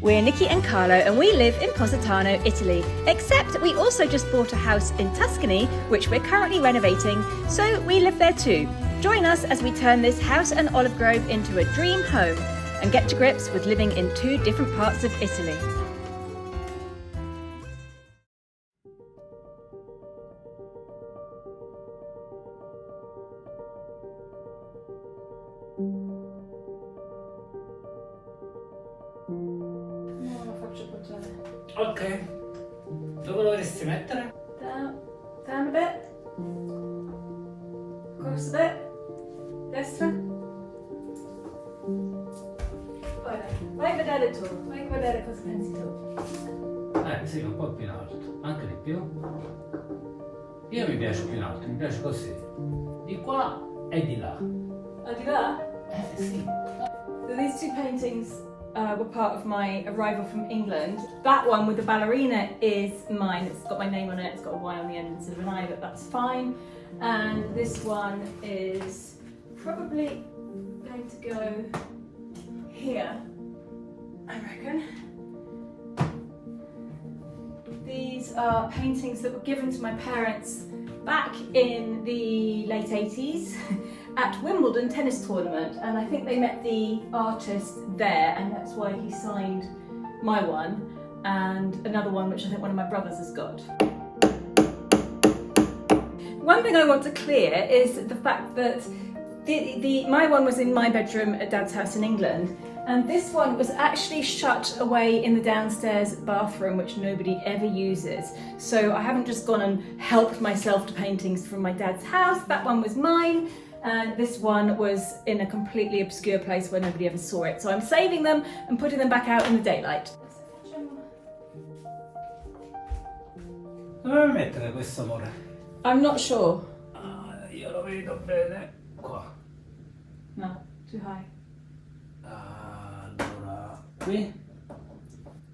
We're Nicki and Carlo and we live in Positano, Italy, except we also just bought a house in Tuscany, which we're currently renovating, so we live there too. Join us as we turn this house and olive grove into a dream home and get to grips with living in two different parts of Italy. Ok, dove lo vorresti mettere? Down a bit. Across a bit. Destra. Vai a vedere tu, vai a vedere cosa pensi tu. Sì, un po' più in alto, anche di più. Io mi piace più in alto, mi piace così. Di qua e di là. Di là? Sì. So these two paintings were part of my arrival from England. That one with the ballerina is mine. It's got my name on it, it's got a Y on the end instead of an I, but that's fine. And this one is probably going to go here, I reckon. These are paintings that were given to my parents back in the late 80s at Wimbledon tennis tournament, and I think they met the artist there, and that's why he signed my one and another one which I think one of my brothers has got. One thing I want to clear is the fact that my one was in my bedroom at Dad's house in England, and this one was actually shut away in the downstairs bathroom, which nobody ever uses. So I haven't just gone and helped myself to paintings from my dad's house. That one was mine, and this one was in a completely obscure place where nobody ever saw it. So I'm saving them and putting them back out in the daylight. Dove mettere questo amore? I'm not sure. Io lo vedo bene qua. No, too high. Allora, qui?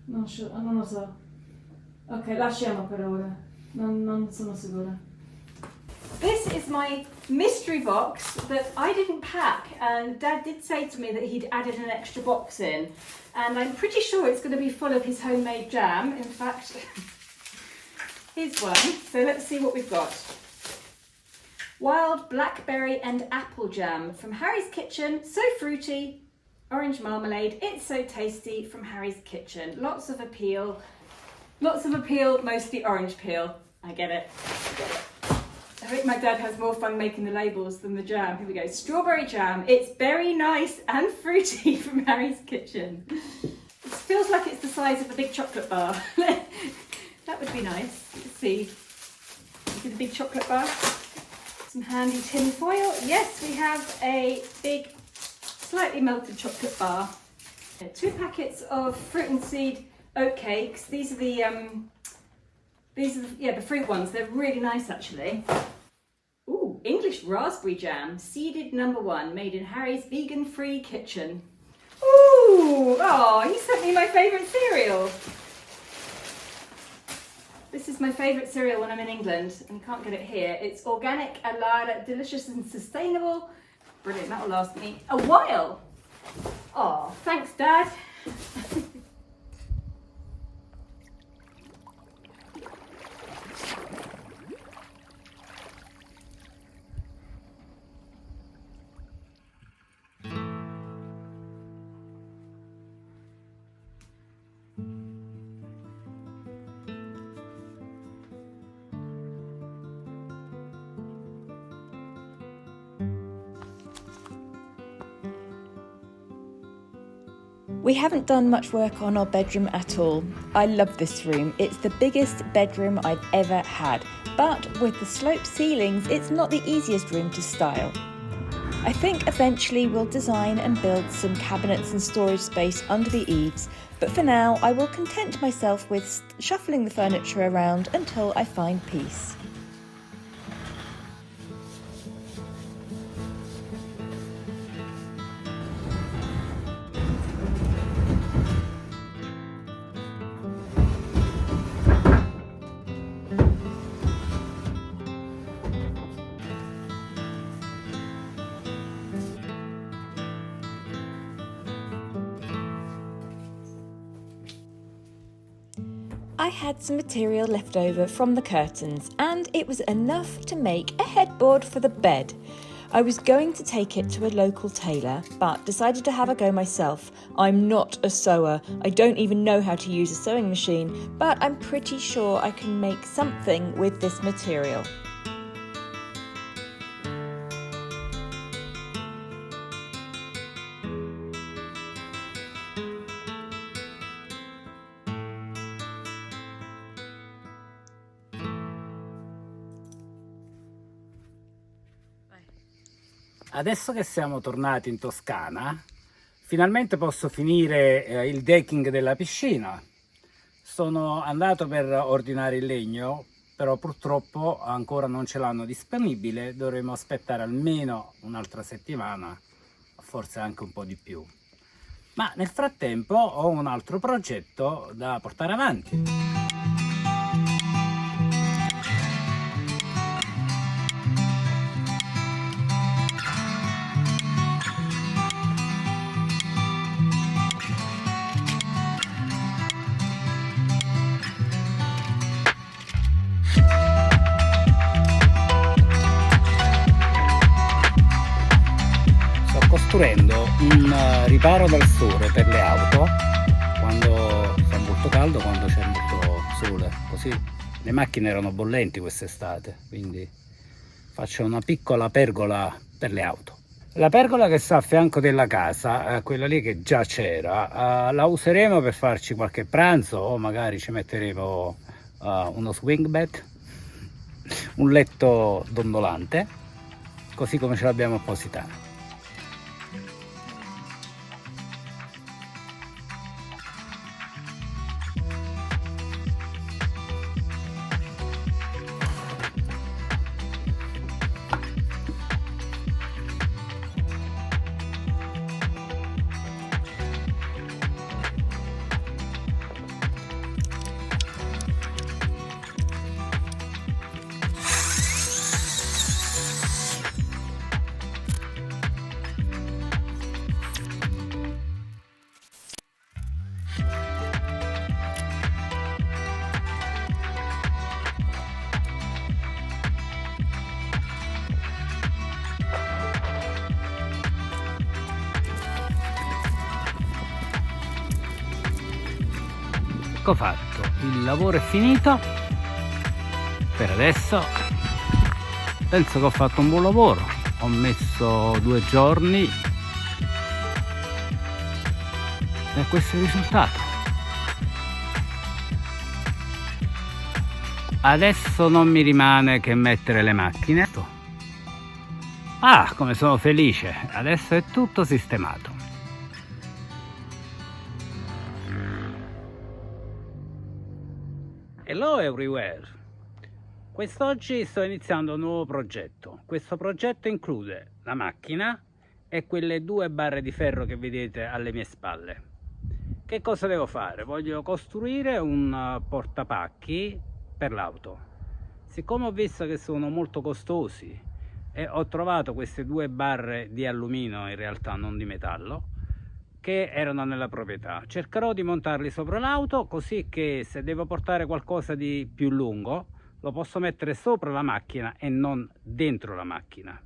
Non lo so. Ok, lasciamo per ora. Non sono sicura. This is my mystery box that I didn't pack, and Dad did say to me that he'd added an extra box in, and I'm pretty sure it's going to be full of his homemade jam. In fact, here's one. So let's see what we've got. Wild blackberry and apple jam from Harry's Kitchen. So fruity. Orange marmalade. It's so tasty from Harry's Kitchen. Lots of appeal. Lots of appeal, mostly orange peel. I get it. I think my dad has more fun making the labels than the jam. Here we go. Strawberry jam. It's very nice and fruity from Harry's Kitchen. It feels like it's the size of a big chocolate bar. That would be nice. Let's see. Is it a big chocolate bar? Some handy tin foil. Yes, we have a big, slightly melted chocolate bar. 2 packets of fruit and seed oatcakes. These are the fruit ones. They're really nice actually. Ooh, English raspberry jam, seeded #1, made in Harry's vegan-free kitchen. Ooh, oh, he sent me my favourite cereal. This is my favourite cereal when I'm in England, and you can't get it here. It's organic, Alara, delicious and sustainable. Brilliant, that will last me a while. Oh, thanks, Dad. We haven't done much work on our bedroom at all. I love this room. It's the biggest bedroom I've ever had, but with the sloped ceilings, it's not the easiest room to style. I think eventually we'll design and build some cabinets and storage space under the eaves, but for now I will content myself with shuffling the furniture around until I find peace. I had some material left over from the curtains and it was enough to make a headboard for the bed. I was going to take it to a local tailor, but decided to have a go myself. I'm not a sewer. I don't even know how to use a sewing machine, but I'm pretty sure I can make something with this material. Adesso che siamo tornati in Toscana, finalmente posso finire il decking della piscina. Sono andato per ordinare il legno, però purtroppo ancora non ce l'hanno disponibile, dovremo aspettare almeno un'altra settimana, forse anche un po' di più. Ma nel frattempo ho un altro progetto da portare avanti. Costruendo un riparo dal sole per le auto quando fa molto caldo, quando c'è molto sole, così le macchine erano bollenti quest'estate, quindi faccio una piccola pergola per le auto. La pergola che sta a fianco della casa, quella lì che già c'era, la useremo per farci qualche pranzo o magari ci metteremo uno swing bed, un letto dondolante, così come ce l'abbiamo a Positano. Ecco fatto, il lavoro è finito per adesso. Penso che ho fatto un buon lavoro, ho messo 2 giorni e questo è il risultato. Adesso non mi rimane che mettere le macchine. Ah, come sono felice, adesso è tutto sistemato. Hello everywhere! Quest'oggi sto iniziando un nuovo progetto. Questo progetto include la macchina e quelle 2 barre di ferro che vedete alle mie spalle. Che cosa devo fare? Voglio costruire un portapacchi per l'auto. Siccome ho visto che sono molto costosi e ho trovato queste 2 barre di alluminio, in realtà non di metallo, che erano nella proprietà, cercherò di montarli sopra l'auto così che se devo portare qualcosa di più lungo lo posso mettere sopra la macchina e non dentro la macchina.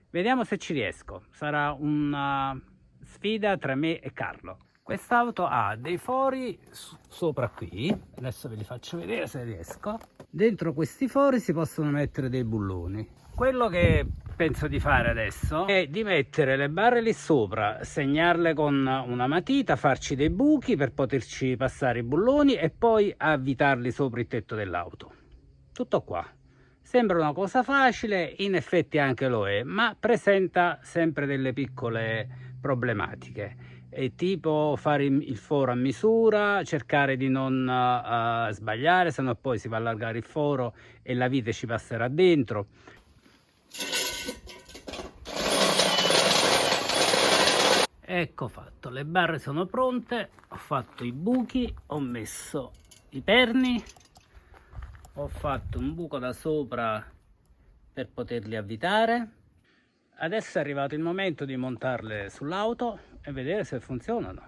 Vediamo se ci riesco, sarà una sfida tra me e Carlo. Quest'auto ha dei fori sopra qui, adesso ve li faccio vedere se riesco. Dentro questi fori si possono mettere dei bulloni. Quello che penso di fare adesso è di mettere le barre lì sopra, segnarle con una matita, farci dei buchi per poterci passare i bulloni e poi avvitarli sopra il tetto dell'auto. Tutto qua. Sembra una cosa facile, in effetti anche lo è, ma presenta sempre delle piccole problematiche. È tipo fare il foro a misura, cercare di non sbagliare, sennò poi si va a allargare il foro e la vite ci passerà dentro. Ecco fatto, le barre sono pronte, ho fatto i buchi, ho messo i perni, ho fatto un buco da sopra per poterli avvitare. Adesso è arrivato il momento di montarle sull'auto e vedere se funzionano.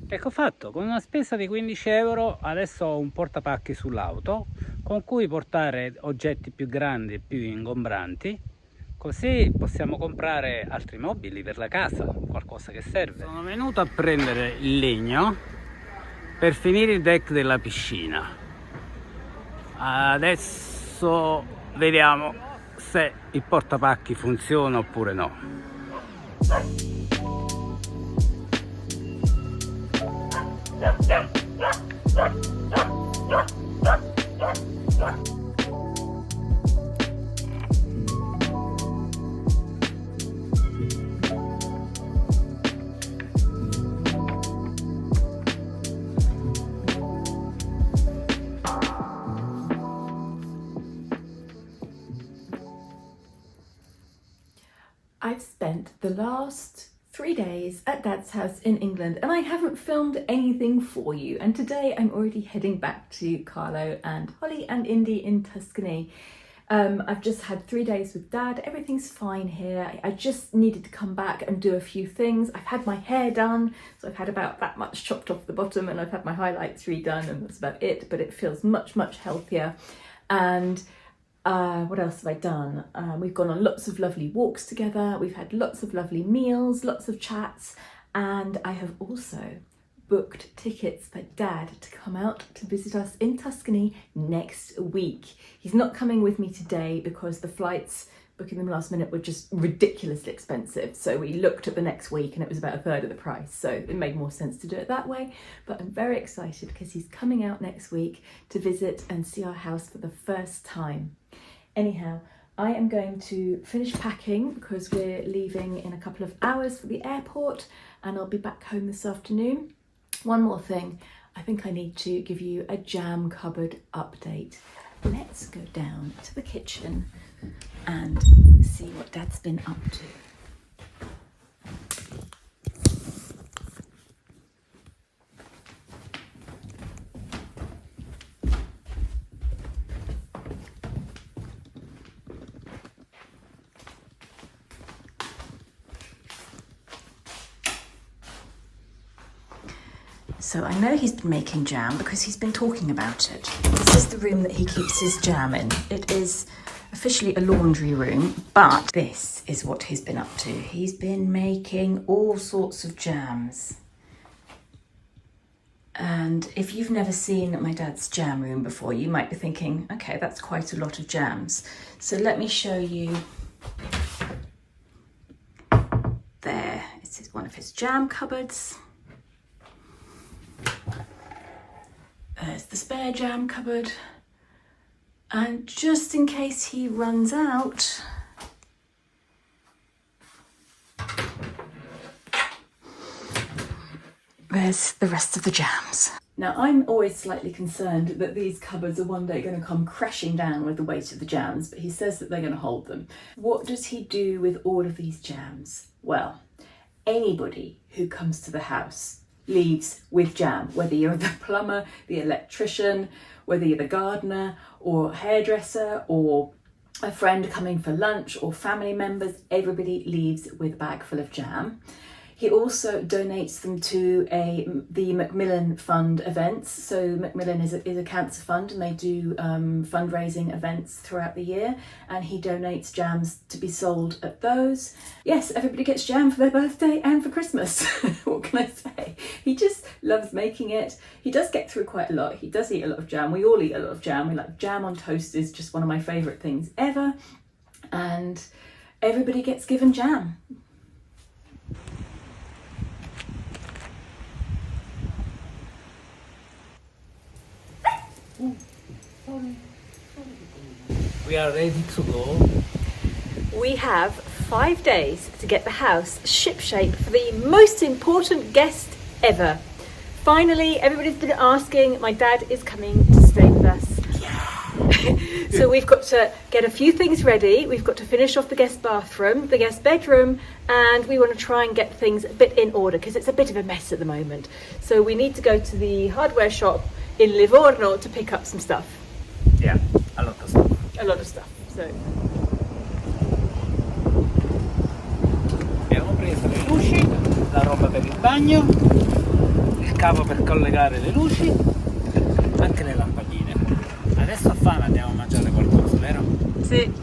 Ecco fatto, con una spesa di 15 euro adesso ho un portapacchi sull'auto con cui portare oggetti più grandi e più ingombranti, così possiamo comprare altri mobili per la casa, qualcosa che serve. Sono venuto a prendere il legno per finire il deck della piscina. Adesso vediamo se il portapacchi funziona oppure no. I've spent the last 3 days at Dad's house in England and I haven't filmed anything for you, and today I'm already heading back to Carlo and Holly and Indy in Tuscany. I've just had 3 days with Dad. Everything's fine here. I just needed to come back and do a few things. I've had my hair done, so I've had about that much chopped off the bottom, and I've had my highlights redone, and that's about it, but it feels much healthier. And what else have I done? We've gone on lots of lovely walks together. We've had lots of lovely meals, lots of chats, and I have also booked tickets for Dad to come out to visit us in Tuscany next week. He's not coming with me today because the flights, booking them last minute, were just ridiculously expensive. So we looked at the next week and it was about a third of the price. So it made more sense to do it that way. But I'm very excited because he's coming out next week to visit and see our house for the first time. Anyhow, I am going to finish packing because we're leaving in a couple of hours for the airport, and I'll be back home this afternoon. One more thing, I think I need to give you a jam cupboard update. Let's go down to the kitchen and see what Dad's been up to. So I know he's been making jam because he's been talking about it. This is the room that he keeps his jam in. It is officially a laundry room, but this is what he's been up to. He's been making all sorts of jams. And if you've never seen my dad's jam room before, you might be thinking, okay, that's quite a lot of jams. So let me show you. There, this is one of his jam cupboards. There's the spare jam cupboard, and just in case he runs out, there's the rest of the jams. Now, I'm always slightly concerned that these cupboards are one day going to come crashing down with the weight of the jams, but he says that they're going to hold them. What does he do with all of these jams? Well, anybody who comes to the house leaves with jam, whether you're the plumber, the electrician, whether you're the gardener or hairdresser or a friend coming for lunch or family members, everybody leaves with a bag full of jam. He also donates them to the Macmillan Fund events. So Macmillan is a cancer fund, and they do fundraising events throughout the year, and he donates jams to be sold at those. Yes, everybody gets jam for their birthday and for Christmas. What can I say? He just loves making it. He does get through quite a lot. He does eat a lot of jam. We all eat a lot of jam. We like jam on toast is just one of my favourite things ever. And everybody gets given jam. We are ready to go. We have 5 days to get the house shipshape for the most important guest ever. Finally, everybody's been asking, my dad is coming to stay with us. Yeah. So we've got to get a few things ready. We've got to finish off the guest bathroom, the guest bedroom, and we want to try and get things a bit in order because it's a bit of a mess at the moment. So we need to go to the hardware shop in Livorno to pick up some stuff. Yeah, a lot of stuff. A lot of stuff. So abbiamo preso le luci, la roba per il bagno. cavo per collegare le luci, anche le lampadine. Adesso a fame andiamo a mangiare qualcosa, vero? Sì.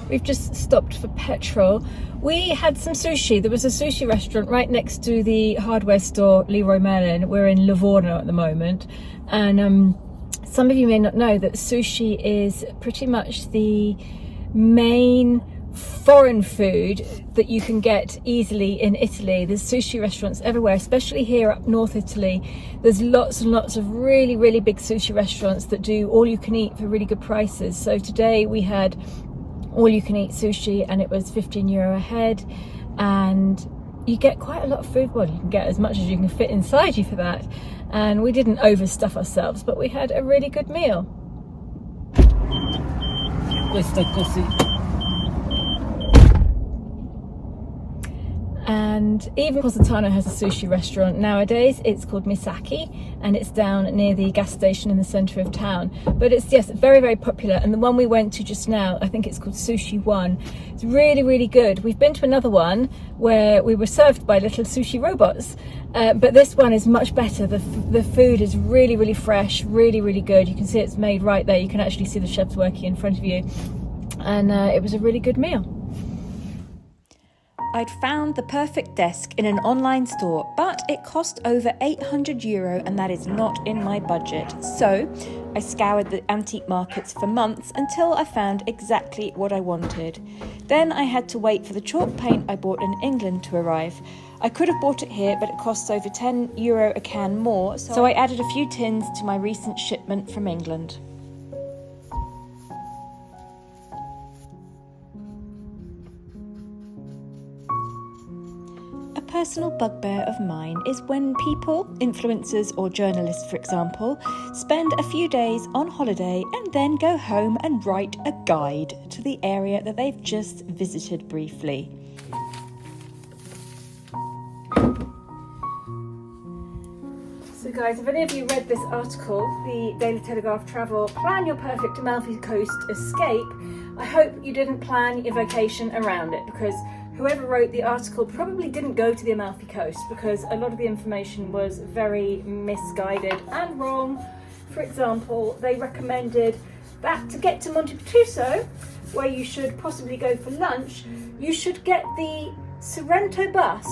We've just stopped for petrol. We had some sushi. There was a sushi restaurant right next to the hardware store Leroy Merlin. We're in Livorno at the moment, and some of you may not know that sushi is pretty much the main foreign food that you can get easily in Italy. There's sushi restaurants everywhere, especially here up North Italy. There's lots and lots of really, really big sushi restaurants that do all you can eat for really good prices. So today we had all you can eat sushi and it was €15 a head, and you get quite a lot of food. Well, you can get as much as you can fit inside you for that, and we didn't overstuff ourselves, but we had a really good meal. Questo è così. And even Positano has a sushi restaurant nowadays. It's called Misaki, and it's down near the gas station in the centre of town. But it's, yes, very, very popular. And the one we went to just now, I think it's called Sushi One. It's really, really good. We've been to another one where we were served by little sushi robots, but this one is much better. The food is really, really fresh, really, really good. You can see it's made right there. You can actually see the chefs working in front of you. And it was a really good meal. I'd found the perfect desk in an online store, but it cost over €800 and that is not in my budget. So I scoured the antique markets for months until I found exactly what I wanted. Then I had to wait for the chalk paint I bought in England to arrive. I could have bought it here, but it costs over €10 a can more, so I added a few tins to my recent shipment from England. A personal bugbear of mine is when people, influencers or journalists for example, spend a few days on holiday and then go home and write a guide to the area that they've just visited briefly. So guys, if any of you read this article, the Daily Telegraph Travel, Plan Your Perfect Amalfi Coast Escape, I hope you didn't plan your vacation around it, because whoever wrote the article probably didn't go to the Amalfi Coast, because a lot of the information was very misguided and wrong. For example, they recommended that to get to Monte Petuso, where you should possibly go for lunch, you should get the Sorrento bus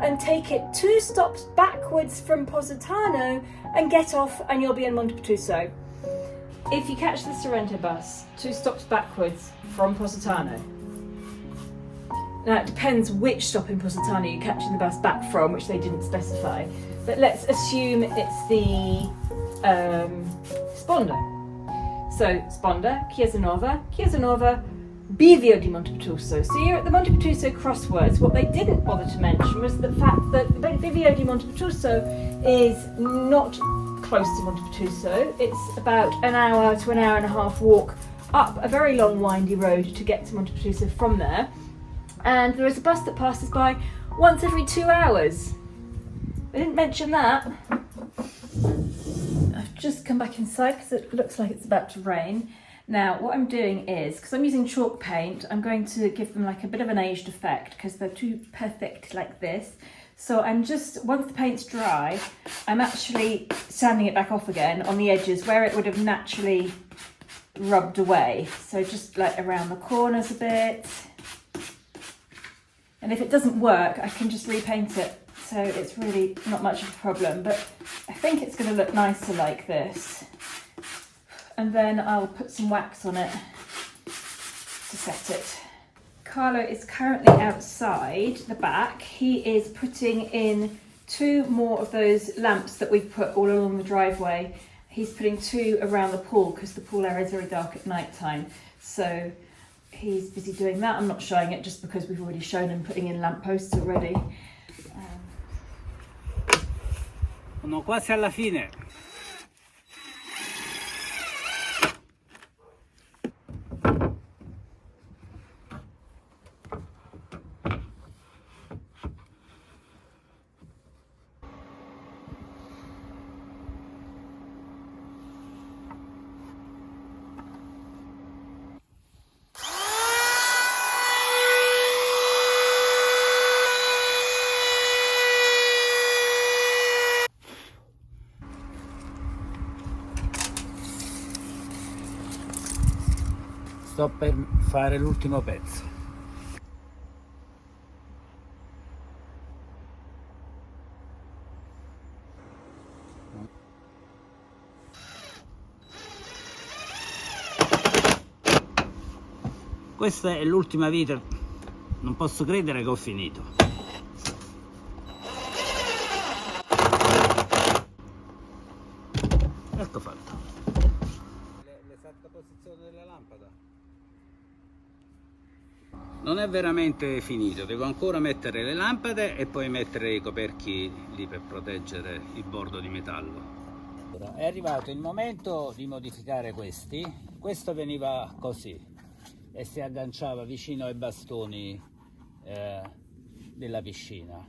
and take it 2 stops backwards from Positano and get off and you'll be in Monte Petuso. If you catch the Sorrento bus 2 stops backwards from Positano, now it depends which stop in Positano you're catching the bus back from, which they didn't specify, but let's assume it's the Sponda. So Sponda, Chiesa Nova, Bivio di Monte Petuso. So you're at the Monte Petuso crosswords. What they didn't bother to mention was the fact that Bivio di Monte Petuso is not close to Monte Petuso. It's about an hour to an hour and a half walk up a very long windy road to get to Monte Petuso from there. And there is a bus that passes by once every 2 hours. They didn't mention that. I've just come back inside because it looks like it's about to rain. Now what I'm doing is, because I'm using chalk paint, I'm going to give them like a bit of an aged effect because they're too perfect like this. So I'm just, once the paint's dry, I'm actually sanding it back off again on the edges where it would have naturally rubbed away. So just like around the corners a bit. And if it doesn't work, I can just repaint it. So it's really not much of a problem, but I think it's going to look nicer like this. And then I'll put some wax on it to set it. Carlo is currently outside the back. He is putting in 2 more of those lamps that we've put all along the driveway. He's putting 2 around the pool because the pool area is very dark at night time. So he's busy doing that. I'm not showing it just because we've already shown him putting in lampposts already. Sono quasi alla fine. Sto per fare l'ultimo pezzo. Questa è l'ultima vita, non posso credere che ho finito. Ecco fatto. L'esatta posizione della lampada. Non è veramente finito, devo ancora mettere le lampade e poi mettere i coperchi lì per proteggere il bordo di metallo. È arrivato il momento di modificare questi. Questo veniva così e si agganciava vicino ai bastoni della piscina.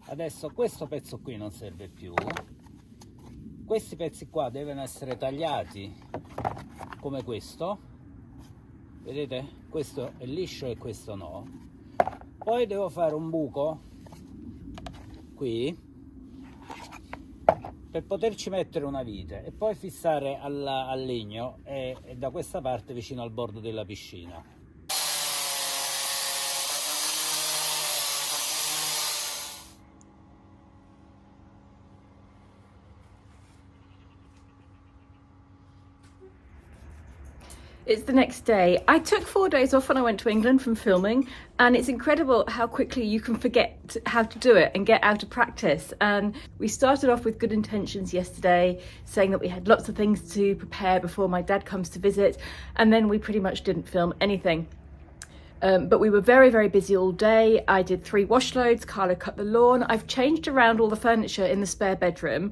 Adesso questo pezzo qui non serve più. Questi pezzi qua devono essere tagliati come questo. Vedete? Questo è liscio e questo no. Poi devo fare un buco qui per poterci mettere una vite e poi fissare al legno e da questa parte vicino al bordo della piscina. It's the next day. I took 4 days off when I went to England from filming, and it's incredible how quickly you can forget how to do it and get out of practice. And we started off with good intentions yesterday, saying that we had lots of things to prepare before my dad comes to visit, and then we pretty much didn't film anything. But we were very, very busy all day. I did 3 wash loads, Carlo cut the lawn. I've changed around all the furniture in the spare bedroom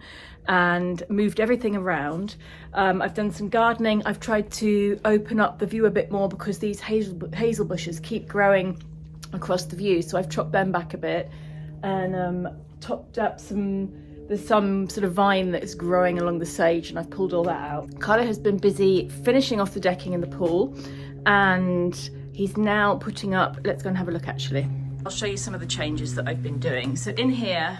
and moved everything around. I've done some gardening. I've tried to open up the view a bit more because these hazel bushes keep growing across the view. So I've chopped them back a bit and topped up there's some sort of vine that is growing along the sage and I've pulled all that out. Carlo has been busy finishing off the decking in the pool and he's now putting up, let's go and have a look actually. I'll show you some of the changes that I've been doing. So in here,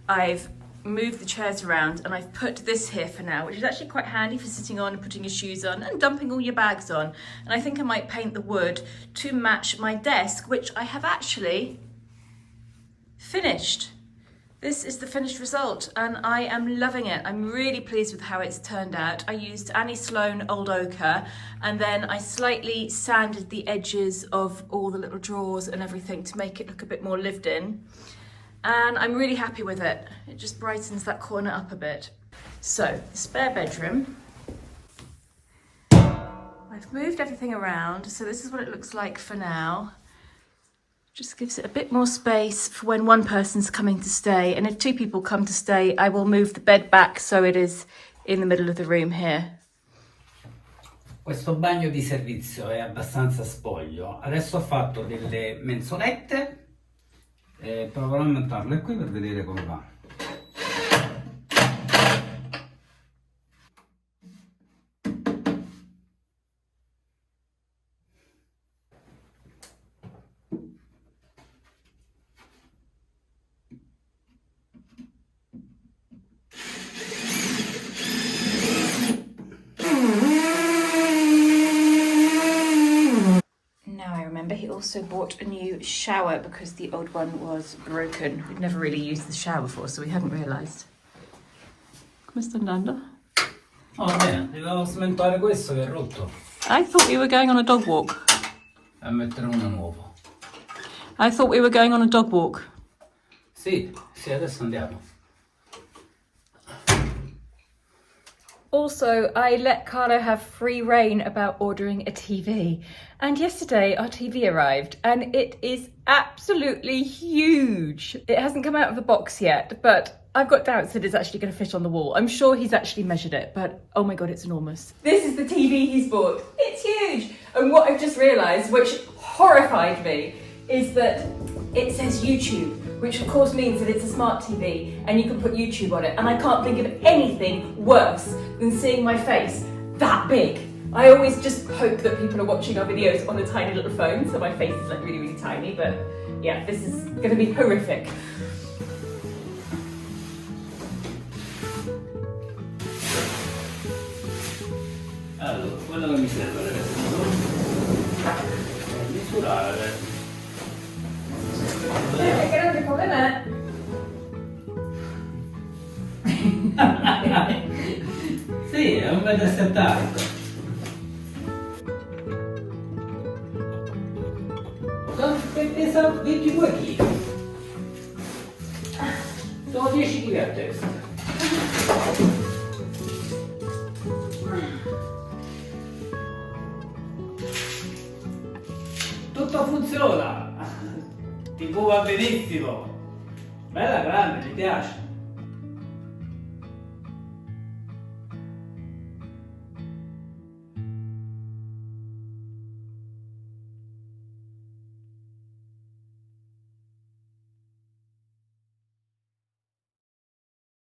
I've moved the chairs around and I've put this here for now, which is actually quite handy for sitting on and putting your shoes on and dumping all your bags on. And I think I might paint the wood to match my desk, which I have actually finished. This is the finished result and I am loving it. I'm really pleased with how it's turned out. I used Annie Sloan Old Ochre and then I slightly sanded the edges of all the little drawers and everything to make it look a bit more lived in. And I'm really happy with it. It just brightens that corner up a bit. So, the spare bedroom. I've moved everything around, so this is what it looks like for now. Just gives it a bit more space for when one person's coming to stay. And if 2 people come to stay, I will move the bed back so it is in the middle of the room here. Questo bagno di servizio è abbastanza spoglio. Adesso ho fatto delle mensolette. Proverò a montarle qui per vedere come va. He also bought a new shower because the old one was broken. We'd never really used the shower before, so we hadn't realised. Come sta andando? Oh, bene, devo smontare questo che è rotto. I thought we were going on a dog walk. E mettere uno nuovo. I thought we were going on a dog walk. Sì, adesso andiamo. Also, I let Carlo have free reign about ordering a TV. And yesterday our TV arrived and it is absolutely huge. It hasn't come out of the box yet, but I've got doubts that it's actually going to fit on the wall. I'm sure he's actually measured it, but oh my God, it's enormous. This is the TV he's bought. It's huge. And what I've just realised, which horrified me, is that it says YouTube, which of course means that it's a smart TV and you can put YouTube on it. And I can't think of anything worse than seeing my face that big. I always just hope that people are watching our videos on a tiny little phone, so my face is like really, really tiny, but yeah, this is gonna be horrific. Allora, quello che mi serve adesso spettacolare. È grande come me. Sì, è 1,70 m. Pesa 22 kg. Sono 10 kg a testa. Tutto funziona. TV va benissimo. Bella grande, mi piace.